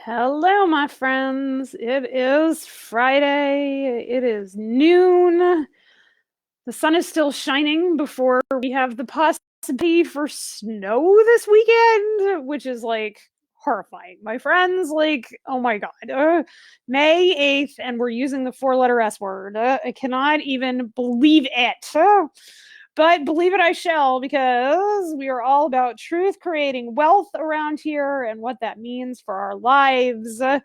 Hello, my friends. It is Friday. It is noon. The sun is still shining before we have the possibility for snow this weekend, which is like horrifying. My friends, oh my God. May 8th, and we're using the four-letter S word. I cannot even believe it. But believe it, I shall, because we are all about truth creating wealth around here and what that means for our lives, and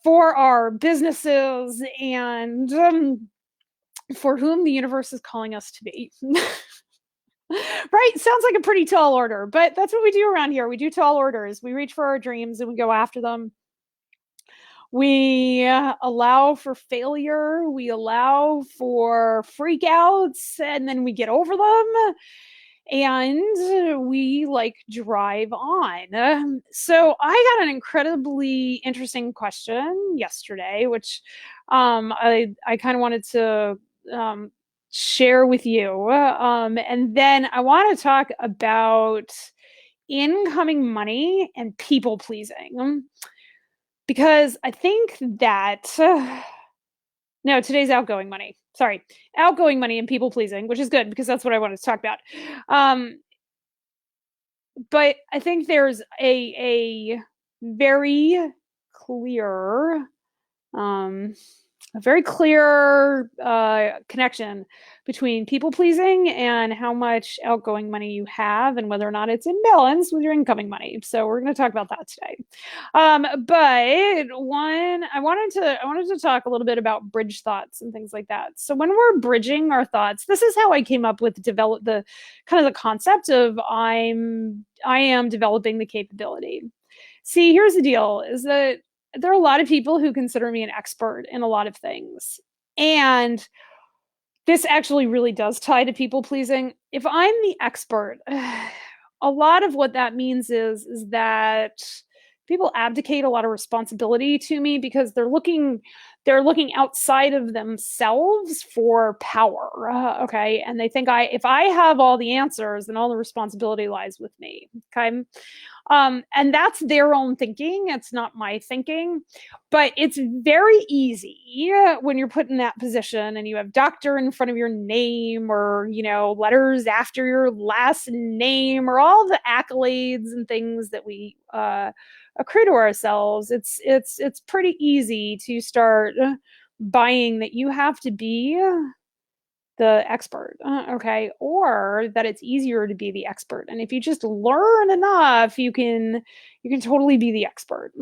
for our businesses, and for whom the universe is calling us to be. Right? Sounds like a pretty tall order, but that's what we do around here. We do tall orders. We reach for our dreams and we go after them. We allow for failure. We allow for freakouts, and then we get over them and we drive on. So I got an incredibly interesting question yesterday, which I kind of wanted to share with you. And then I want to talk about incoming money and people pleasing, because I think that no, today's outgoing money. Sorry, outgoing money and people pleasing, which is good because that's what I wanted to talk about. Um, but I think there's a very clear um, a very clear connection between people pleasing and how much outgoing money you have, and whether or not it's in balance with your incoming money. So we're going to talk about that today. But one, I wanted to talk a little bit about bridge thoughts and things like that. So when we're bridging our thoughts, this is how I came up with develop the kind of the concept of I am developing the capability. See, here's the deal: is that there are a lot of people who consider me an expert in a lot of things. And this actually really does tie to people pleasing. If I'm the expert, a lot of what that means is that people abdicate a lot of responsibility to me because they're looking outside of themselves for power. Okay, and they think if I have all the answers, then all the responsibility lies with me. Okay, and that's their own thinking. It's not my thinking. But it's very easy when you're put in that position and you have doctor in front of your name, or, letters after your last name, or all the accolades and things that we accrue to ourselves. It's pretty easy to start buying that you have to be the expert, okay, or that it's easier to be the expert, and if you just learn enough, you can totally be the expert.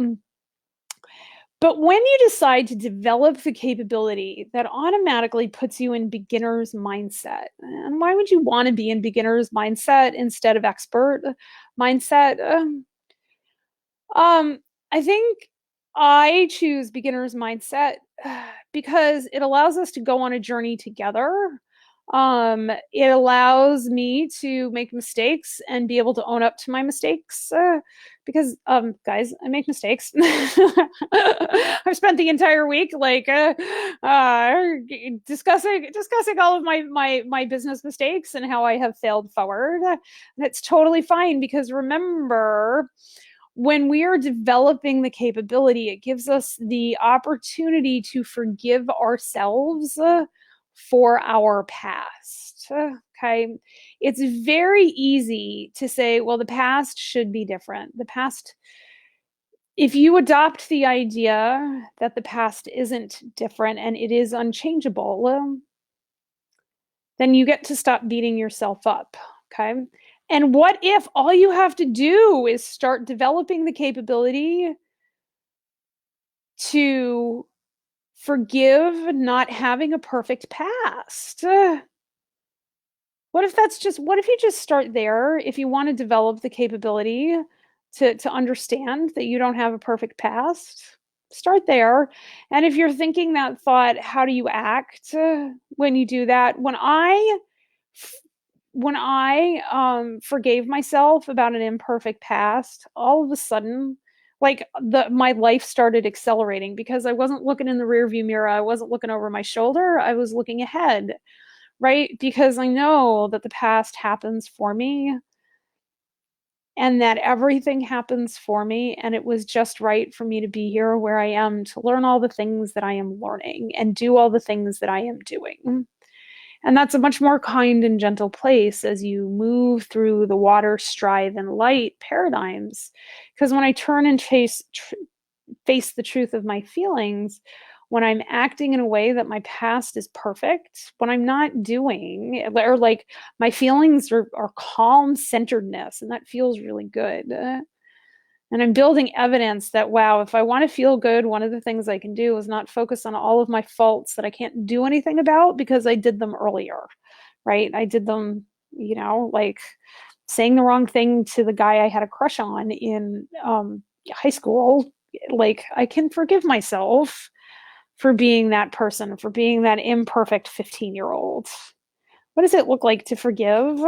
But when you decide to develop the capability, that automatically puts you in beginner's mindset. And why would you want to be in beginner's mindset instead of expert mindset? I think I choose beginner's mindset because it allows us to go on a journey together. It allows me to make mistakes and be able to own up to my mistakes, because, guys, I make mistakes. I've spent the entire week discussing all of my business mistakes and how I have failed forward. And it's totally fine, because remember, when we are developing the capability, it gives us the opportunity to forgive ourselves for our past. Okay. It's very easy to say, well, the past should be different. The past, if you adopt the idea that the past isn't different and it is unchangeable, then you get to stop beating yourself up. Okay. And what if all you have to do is start developing the capability to forgive not having a perfect past? What if you just start there? If you want to develop the capability to understand that you don't have a perfect past, start there. And if you're thinking that thought, how do you act when you do that? When I forgave myself about an imperfect past, all of a sudden, my life started accelerating, because I wasn't looking in the rearview mirror. I wasn't looking over my shoulder. I was looking ahead, right? Because I know that the past happens for me. and that everything happens for me. And it was just right for me to be here where I am to learn all the things that I am learning and do all the things that I am doing. And that's a much more kind and gentle place as you move through the water, strive, and light paradigms. Because when I turn and face the truth of my feelings, when I'm acting in a way that my past is perfect, when I'm not doing, or like my feelings are calm centeredness, and that feels really good. And I'm building evidence that, wow, if I want to feel good, one of the things I can do is not focus on all of my faults that I can't do anything about because I did them earlier, right? I did them, like saying the wrong thing to the guy I had a crush on in high school. Like, I can forgive myself for being that person, for being that imperfect 15-year-old. What does it look like to forgive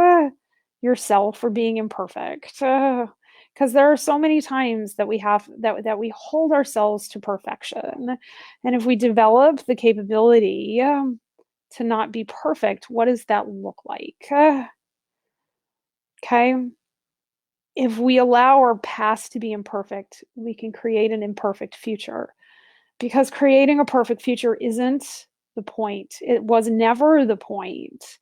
yourself for being imperfect? Because there are so many times that we have that we hold ourselves to perfection, and if we develop the capability to not be perfect, what does that look like? Okay, if we allow our past to be imperfect, we can create an imperfect future. Because creating a perfect future isn't the point. It was never the point.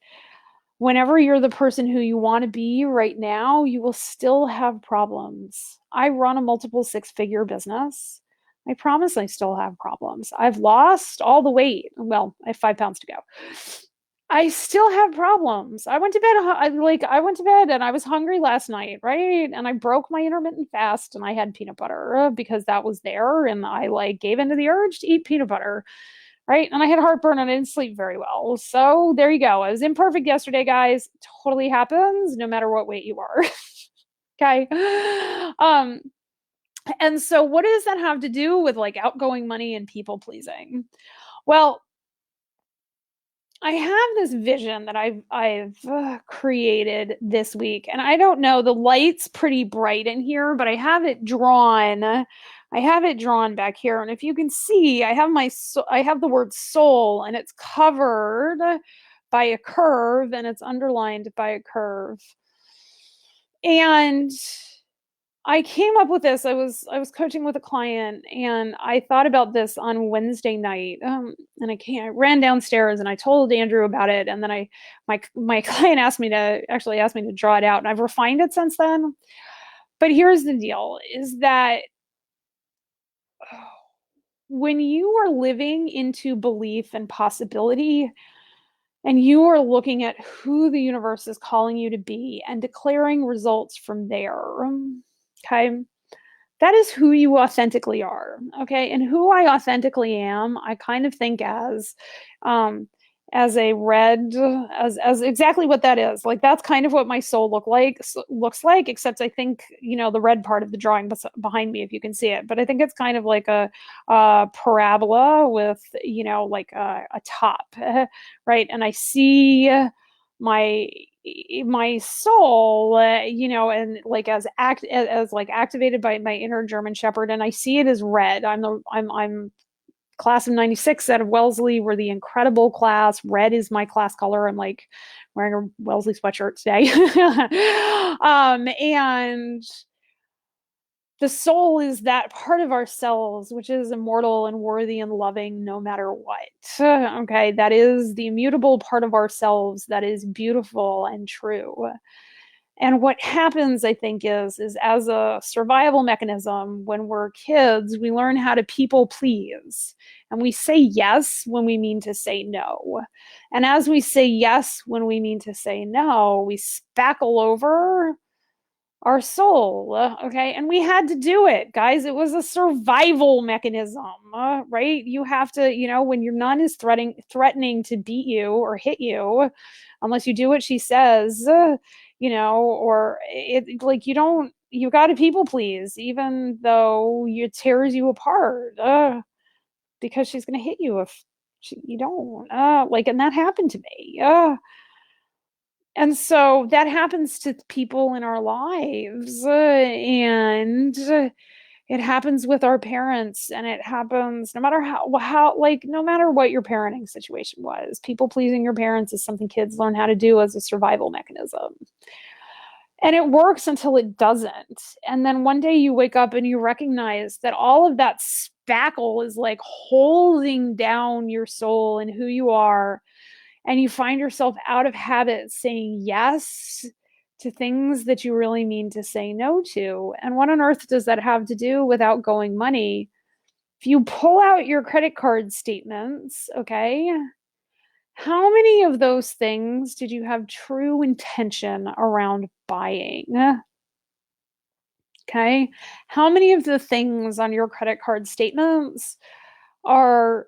Whenever you're the person who you want to be right now, you will still have problems. I run a multiple six-figure business. I promise I still have problems. I've lost all the weight. Well, I have 5 pounds to go. I still have problems. I went to bed. I went to bed and I was hungry last night, right? And I broke my intermittent fast and I had peanut butter because that was there, and I like gave into the urge to eat peanut butter, right? And I had heartburn and I didn't sleep very well. So there you go. I was imperfect yesterday, guys. Totally happens, no matter what weight you are. Okay. Um, and so what does that have to do with like outgoing money and people pleasing? Well, I have this vision that I've created this week, and I don't know, the light's pretty bright in here, but I have it drawn. I have it drawn back here, and if you can see, I have the word soul, and it's covered by a curve, and it's underlined by a curve. And I came up with this. I was coaching with a client, and I thought about this on Wednesday night. And I ran downstairs and I told Andrew about it, and then my client asked me to draw it out, and I've refined it since then. But here's the deal: is that when you are living into belief and possibility, and you are looking at who the universe is calling you to be and declaring results from there, okay? That is who you authentically are. Okay. And who I authentically am, I kind of think um, as a red, as exactly what that is. Like, that's kind of what my soul looks like, except I think, the red part of the drawing behind me, if you can see it, but I think it's kind of like a parabola with, like a top, right? And I see my soul, and like as like activated by my inner German Shepherd, and I see it as red. I'm class of '96 out of Wellesley. We're the incredible class. Red is my class color. I'm like wearing a Wellesley sweatshirt today. And the soul is that part of ourselves which is immortal and worthy and loving no matter what. Okay, that is the immutable part of ourselves that is beautiful and true. And what happens, I think, is as a survival mechanism, when we're kids, we learn how to people please. And we say yes when we mean to say no. And as we say yes when we mean to say no, we spackle over our soul. Okay. And we had to do it, guys. It was a survival mechanism, right? You have to, when your nun is threatening to beat you or hit you, unless you do what she says, or it like you got to people please, even though it tears you apart, because she's going to hit you if you don't, and that happened to me. And so that happens to people in our lives, and it happens with our parents, and it happens no matter no matter what your parenting situation was. People pleasing your parents is something kids learn how to do as a survival mechanism. And it works until it doesn't. And then one day you wake up and you recognize that all of that spackle is like holding down your soul and who you are. And you find yourself out of habit saying yes to things that you really mean to say no to. And what on earth does that have to do with outgoing money? If you pull out your credit card statements, okay, how many of those things did you have true intention around buying? Okay. How many of the things on your credit card statements are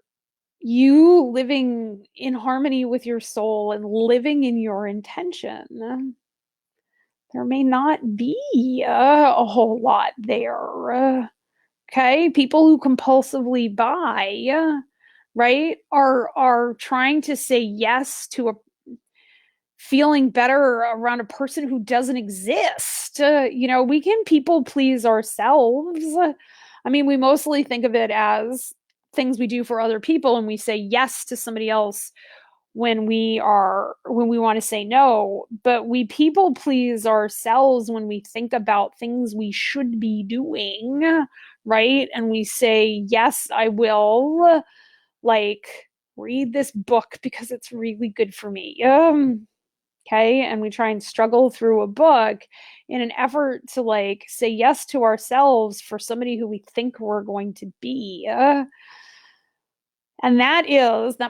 you living in harmony with your soul and living in your intention? There may not be a whole lot there. Okay. People who compulsively buy, right, are trying to say yes to a feeling better around a person who doesn't exist. We can people please ourselves. I mean, we mostly think of it as things we do for other people, and we say yes to somebody else when we want to say no, but we people please ourselves when we think about things we should be doing, right? And we say, yes, I will, like, read this book because it's really good for me. Okay. And we try and struggle through a book in an effort to like say yes to ourselves for somebody who we think we're going to be. And that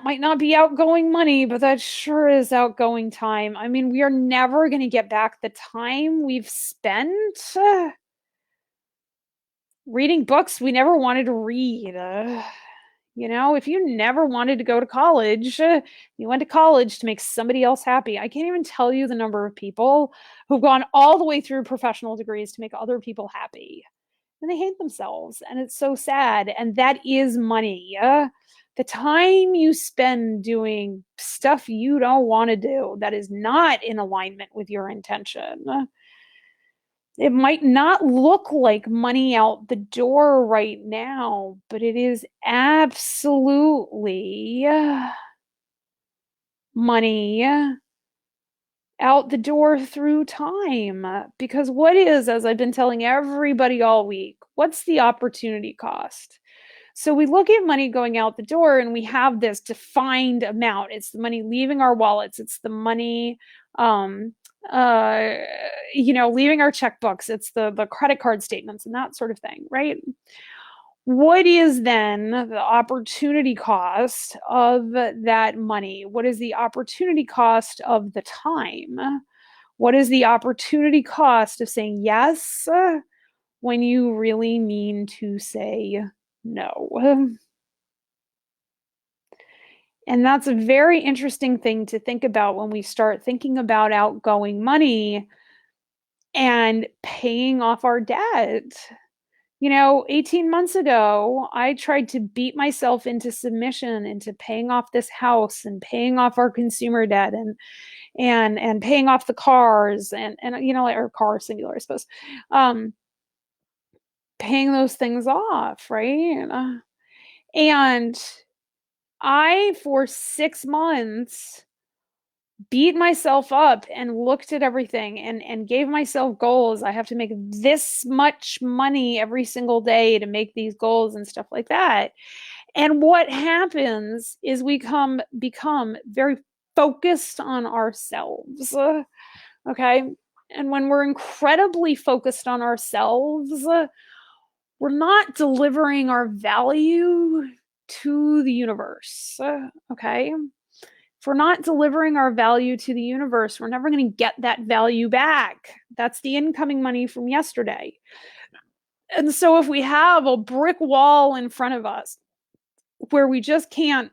might not be outgoing money, but that sure is outgoing time. I mean, we are never going to get back the time we've spent reading books we never wanted to read. If you never wanted to go to college, you went to college to make somebody else happy. I can't even tell you the number of people who've gone all the way through professional degrees to make other people happy. And they hate themselves. And it's so sad. And that is money. The time you spend doing stuff you don't want to do that is not in alignment with your intention. It might not look like money out the door right now, but it is absolutely money out the door through time. Because what is, as I've been telling everybody all week, what's the opportunity cost? So we look at money going out the door and we have this defined amount. It's the money leaving our wallets. It's the money, leaving our checkbooks. It's the credit card statements and that sort of thing, right? What is then the opportunity cost of that money? What is the opportunity cost of the time? What is the opportunity cost of saying yes when you really mean to say no? And that's a very interesting thing to think about when we start thinking about outgoing money and paying off our debt. 18 months ago, I tried to beat myself into submission into paying off this house and paying off our consumer debt and paying off the cars and or car singular, I suppose. Paying those things off, right? And I, for 6 months, beat myself up and looked at everything and gave myself goals. I have to make this much money every single day to make these goals and stuff like that. And what happens is we become very focused on ourselves. Okay. And when we're incredibly focused on ourselves, we're not delivering our value to the universe. Okay. If we're not delivering our value to the universe, we're never going to get that value back. That's the incoming money from yesterday. And so if we have a brick wall in front of us where we just can't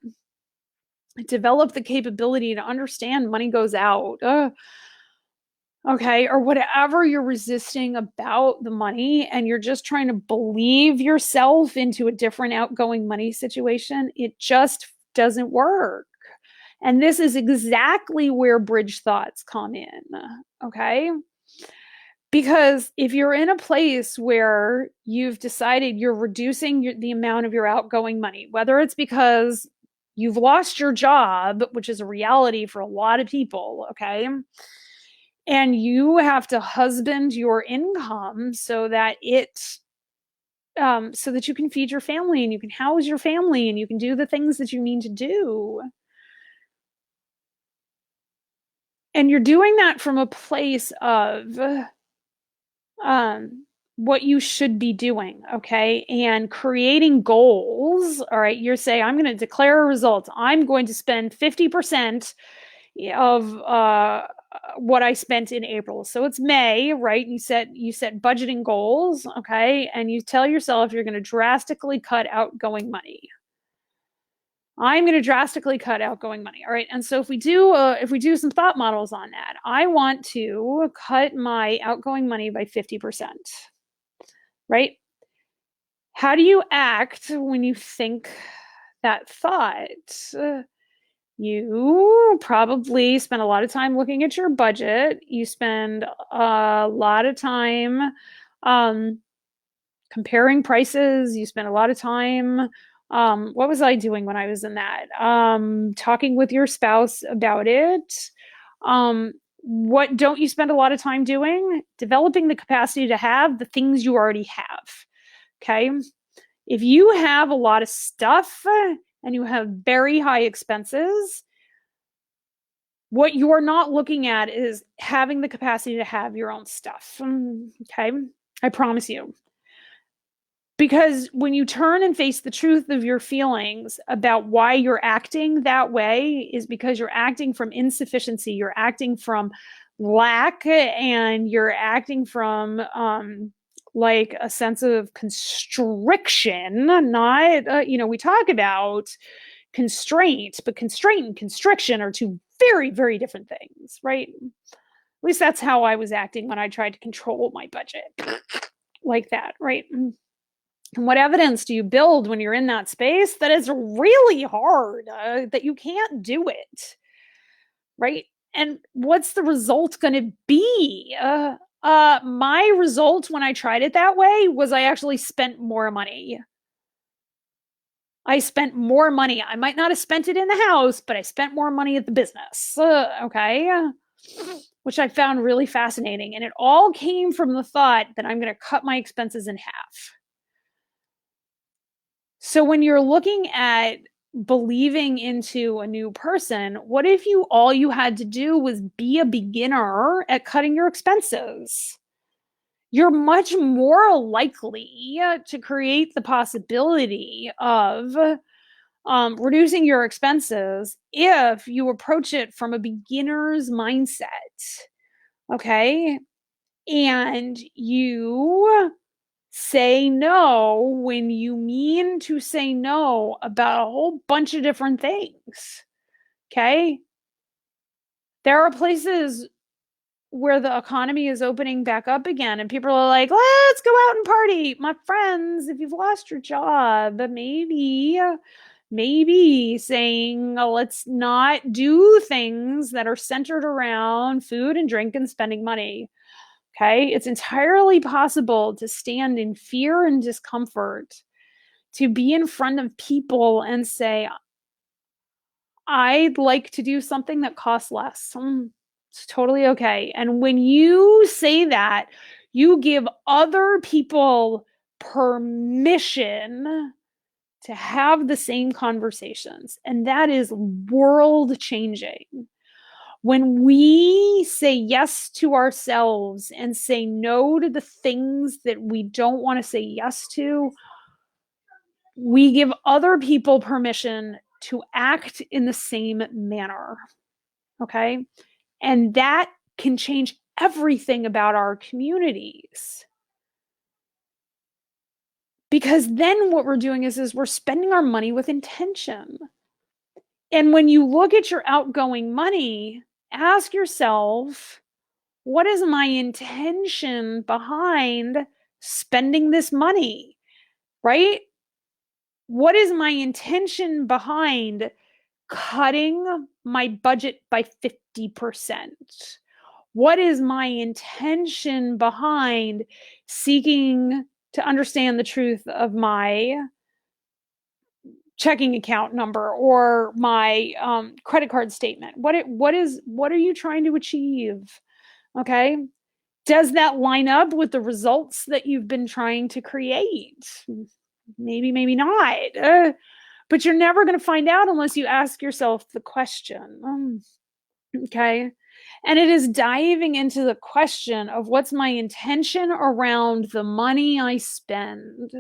develop the capability to understand money goes out, okay, or whatever you're resisting about the money, and you're just trying to believe yourself into a different outgoing money situation, it just doesn't work. And this is exactly where bridge thoughts come in, okay? Because if you're in a place where you've decided you're reducing the amount of your outgoing money, whether it's because you've lost your job, which is a reality for a lot of people, okay? And you have to husband your income so that so that you can feed your family and you can house your family and you can do the things that you need to do. And you're doing that from a place of what you should be doing, okay? And creating goals. All right, you're saying, I'm going to declare a result. I'm going to spend 50% of what I spent in April. So it's May, right? You set budgeting goals, okay? And you tell yourself you're going to drastically cut outgoing money. I'm going to drastically cut outgoing money. All right. And so if we do some thought models on that, I want to cut my outgoing money by 50%. Right? How do you act when you think that thought? You probably spend a lot of time looking at your budget. You spend a lot of time um, comparing prices. You spend a lot of time. What was I doing when I was in that? Talking with your spouse about it. What don't you spend a lot of time doing? Developing the capacity to have the things you already have. Okay. If you have a lot of stuff and you have very high expenses, what you're not looking at is having the capacity to have your own stuff. Okay. I promise you. Because when you turn and face the truth of your feelings about why you're acting that way, is because you're acting from insufficiency, you're acting from lack, and you're acting from like a sense of constriction, not, we talk about constraint, but constraint and constriction are two very, very different things, right? At least that's how I was acting when I tried to control my budget like that, right? And what evidence do you build when you're in that space that is really hard, that you can't do it, right? And what's the result going to be? My result when I tried it that way was I actually spent more money. I spent more money. I might not have spent it in the house, but I spent more money at the business. Okay. Which I found really fascinating. And it all came from the thought that I'm going to cut my expenses in half. So when you're looking at believing into a new person, what if all you had to do was be a beginner at cutting your expenses? You're much more likely to create the possibility of reducing your expenses if you approach it from a beginner's mindset. Okay. And you say no when you mean to say no about a whole bunch of different things. Okay. There are places where the economy is opening back up again and people are like, let's go out and party. My friends, if you've lost your job, maybe saying, let's not do things that are centered around food and drink and spending money. Okay. It's entirely possible to stand in fear and discomfort, to be in front of people and say, I'd like to do something that costs less. It's totally okay. And when you say that, you give other people permission to have the same conversations. And that is world changing. When we say yes to ourselves and say no to the things that we don't want to say yes to, we give other people permission to act in the same manner. Okay. And that can change everything about our communities. Because then what we're doing is we're spending our money with intention. And when you look at your outgoing money, ask yourself, what is my intention behind spending this money? Right? What is my intention behind cutting my budget by 50%? What is my intention behind seeking to understand the truth of my checking account number or my credit card statement? What are you trying to achieve? Okay. Does that line up with the results that you've been trying to create? Maybe, maybe not. But you're never going to find out unless you ask yourself the question. Okay. And it is diving into the question of what's my intention around the money I spend.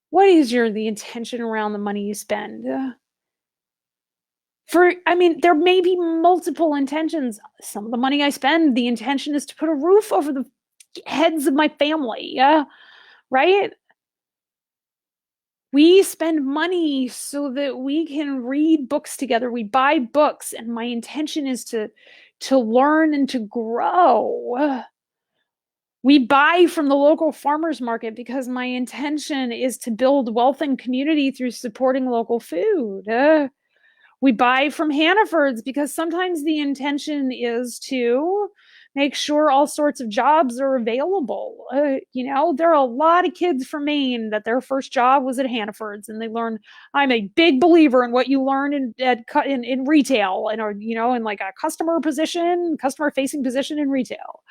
What is the intention around the money you spend? There may be multiple intentions. Some of the money I spend, the intention is to put a roof over the heads of my family, right? We spend money so that we can read books together. We buy books, and my intention is to learn and to grow. We buy from the local farmers market because my intention is to build wealth and community through supporting local food. We buy from Hannaford's because sometimes the intention is to make sure all sorts of jobs are available. There are a lot of kids from Maine that their first job was at Hannaford's, and they learn. I'm a big believer in what you learn in retail, and in like a customer facing position in retail,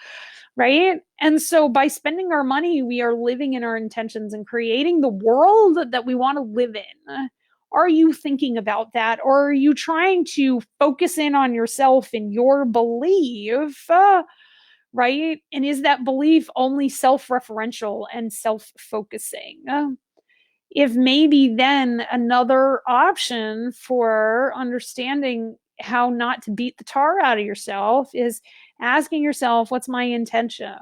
right? And so by spending our money, we are living in our intentions and creating the world that we want to live in. Are you thinking about that? Or are you trying to focus in on yourself and your belief? Right? And is that belief only self-referential and self-focusing? If maybe then another option for understanding how not to beat the tar out of yourself is asking yourself, what's my intention?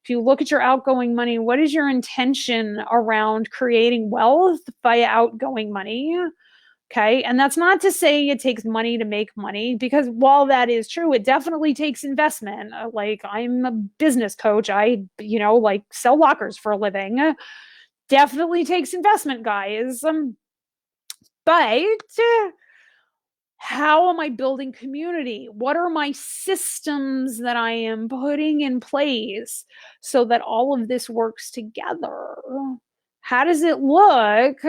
If you look at your outgoing money, what is your intention around creating wealth via outgoing money? Okay. And that's not to say it takes money to make money, because while that is true, it definitely takes investment. Like, I'm a business coach. I, like, sell lockers for a living. Definitely takes investment, guys. But how am I building community? What are my systems that I am putting in place so that all of this works together? How does it look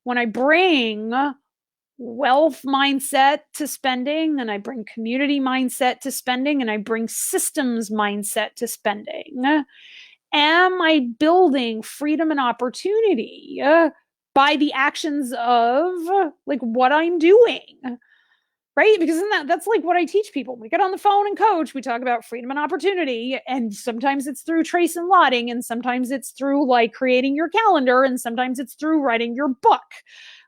when I bring wealth mindset to spending, and I bring community mindset to spending, and I bring systems mindset to spending? Am I building freedom and opportunity by the actions of like what I'm doing? Right? Because that's like what I teach people. We get on the phone and coach, we talk about freedom and opportunity. And sometimes it's through trace and lotting, and sometimes it's through like creating your calendar, and sometimes it's through writing your book.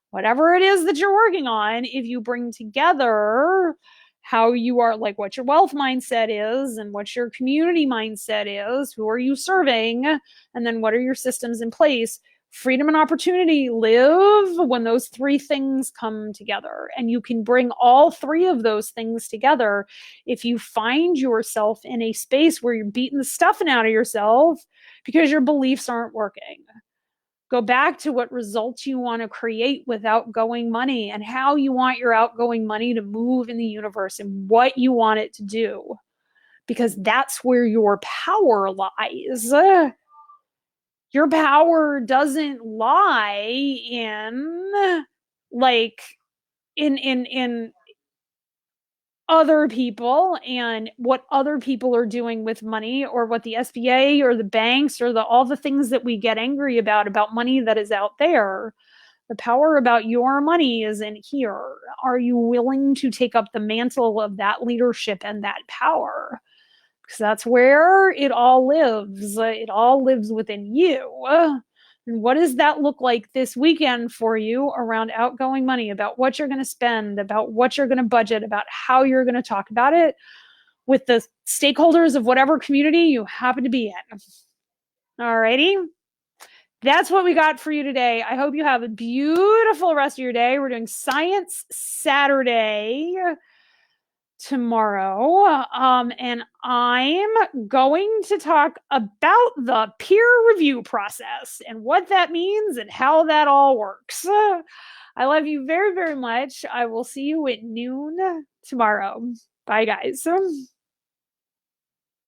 Whatever it is that you're working on, if you bring together how you are, like what your wealth mindset is and what your community mindset is, who are you serving, and then what are your systems in place, freedom and opportunity live when those three things come together. And you can bring all three of those things together if you find yourself in a space where you're beating the stuffing out of yourself because your beliefs aren't working. Go back to what results you want to create with outgoing money, and how you want your outgoing money to move in the universe and what you want it to do, because that's where your power lies. Your power doesn't lie in like in other people and what other people are doing with money, or what the SBA or the banks or all the things that we get angry about money that is out there. The power about your money is in here. Are you willing to take up the mantle of that leadership and that power? Because that's where it all lives. It all lives within you. And what does that look like this weekend for you around outgoing money, about what you're going to spend, about what you're going to budget, about how you're going to talk about it with the stakeholders of whatever community you happen to be in? All righty. That's what we got for you today. I hope you have a beautiful rest of your day. We're doing Science Saturday tomorrow. And I'm going to talk about the peer review process and what that means and how that all works. I love you very, very much. I will see you at noon tomorrow. Bye, guys.